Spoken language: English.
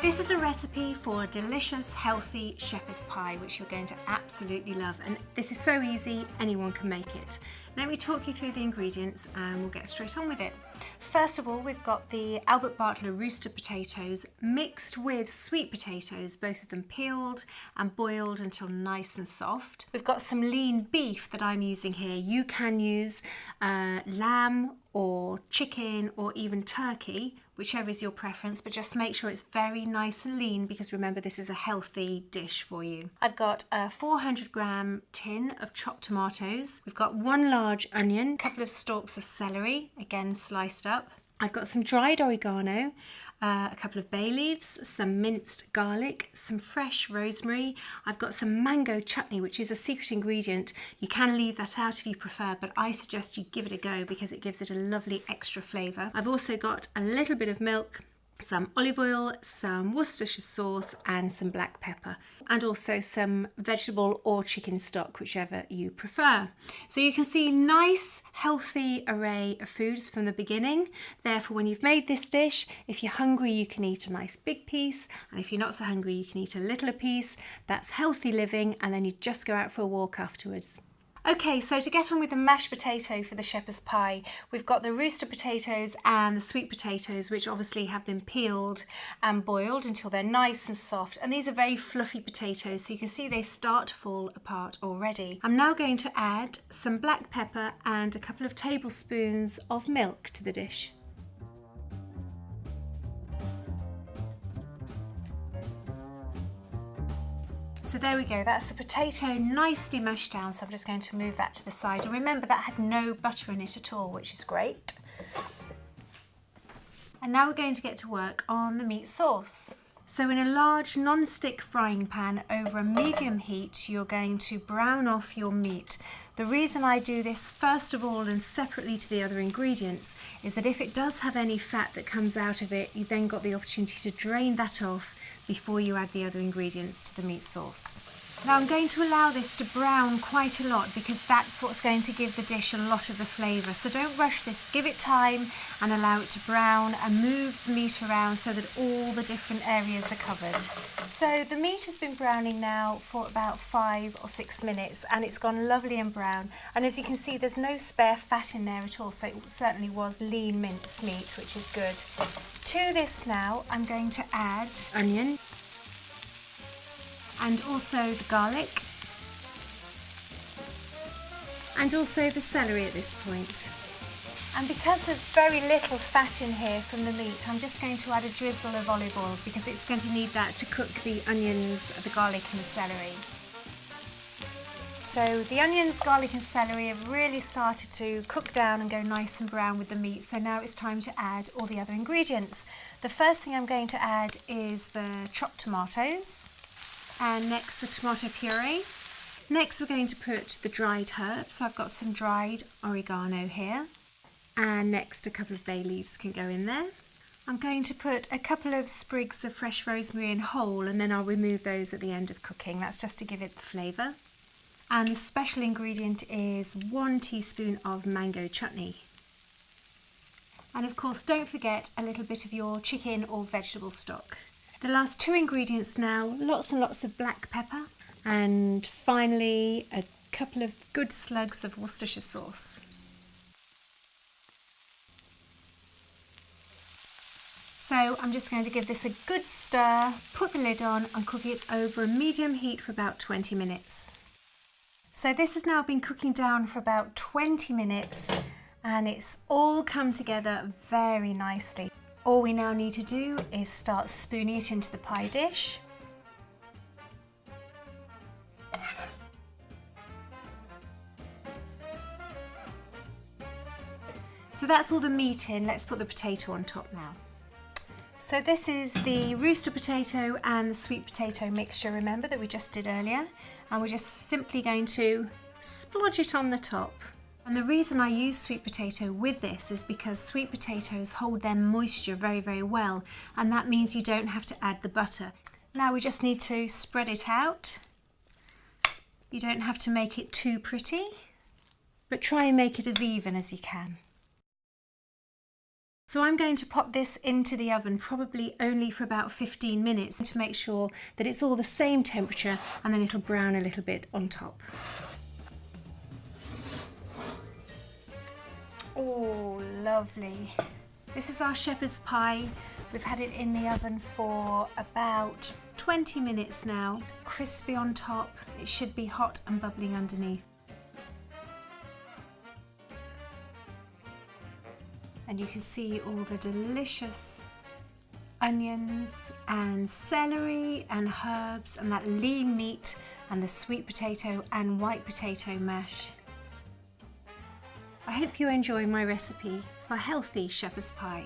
This is a recipe for a delicious, healthy shepherd's pie, which you're going to absolutely love. And this is so easy, anyone can make it. Let me talk you through the ingredients and we'll get straight on with it. First of all, we've got the Albert Bartler rooster potatoes mixed with sweet potatoes, both of them peeled and boiled until nice and soft. We've got some lean beef that I'm using here. You can use lamb or chicken or even turkey, whichever is your preference, but just make sure it's very nice and lean because remember this is a healthy dish for you. I've got a 400-gram tin of chopped tomatoes. We've got one large onion, a couple of stalks of celery, again sliced up. I've got some dried oregano, a couple of bay leaves, some minced garlic, some fresh rosemary. I've got some mango chutney, which is a secret ingredient. You can leave that out if you prefer, but I suggest you give it a go because it gives it a lovely extra flavour. I've also got a little bit of milk, some olive oil, some Worcestershire sauce and some black pepper, and also some vegetable or chicken stock, whichever you prefer. So you can see nice healthy array of foods from the beginning. Therefore, when you've made this dish, if you're hungry you can eat a nice big piece, and if you're not so hungry you can eat a littler piece. That's healthy living, and then you just go out for a walk afterwards. Okay, so to get on with the mashed potato for the shepherd's pie, we've got the rooster potatoes and the sweet potatoes, which obviously have been peeled and boiled until they're nice and soft. And these are very fluffy potatoes, so you can see they start to fall apart already. I'm now going to add some black pepper and a couple of tablespoons of milk to the dish. So there we go, that's the potato nicely mashed down, so I'm just going to move that to the side. And remember that had no butter in it at all, which is great. And now we're going to get to work on the meat sauce. So in a large non-stick frying pan over a medium heat, you're going to brown off your meat. The reason I do this first of all and separately to the other ingredients is that if it does have any fat that comes out of it, you've then got the opportunity to drain that off before you add the other ingredients to the meat sauce. Now I'm going to allow this to brown quite a lot because that's what's going to give the dish a lot of the flavour. So don't rush this, give it time and allow it to brown and move the meat around so that all the different areas are covered. So the meat has been browning now for about 5 or 6 minutes and it's gone lovely and brown. And as you can see, there's no spare fat in there at all, so it certainly was lean minced meat, which is good. To this now, I'm going to add onion and also the garlic and also the celery at this point. And because there's very little fat in here from the meat, I'm just going to add a drizzle of olive oil because it's going to need that to cook the onions, the garlic and the celery. So the onions, garlic and celery have really started to cook down and go nice and brown with the meat. So now it's time to add all the other ingredients. The first thing I'm going to add is the chopped tomatoes, and next the tomato puree. Next we're going to put the dried herbs. So I've got some dried oregano here, and next a couple of bay leaves can go in there. I'm going to put a couple of sprigs of fresh rosemary in whole, and then I'll remove those at the end of cooking. That's just to give it the flavour. And the special ingredient is 1 teaspoon of mango chutney. And of course, don't forget a little bit of your chicken or vegetable stock. The last 2 ingredients now, lots and lots of black pepper, and finally a couple of good slugs of Worcestershire sauce. So I'm just going to give this a good stir, put the lid on and cook it over a medium heat for about 20 minutes. So this has now been cooking down for about 20 minutes and it's all come together very nicely. All we now need to do is start spooning it into the pie dish. So that's all the meat in. Let's put the potato on top now. So this is the rooster potato and the sweet potato mixture, remember, that we just did earlier. And we're just simply going to splodge it on the top. And the reason I use sweet potato with this is because sweet potatoes hold their moisture very, very well. And that means you don't have to add the butter. Now we just need to spread it out. You don't have to make it too pretty, but try and make it as even as you can. So I'm going to pop this into the oven probably only for about 15 minutes to make sure that it's all the same temperature, and then it'll brown a little bit on top. Oh, lovely. This is our shepherd's pie. We've had it in the oven for about 20 minutes now. Crispy on top. It should be hot and bubbling underneath. And you can see all the delicious onions and celery and herbs and that lean meat and the sweet potato and white potato mash. I hope you enjoy my recipe for healthy shepherd's pie.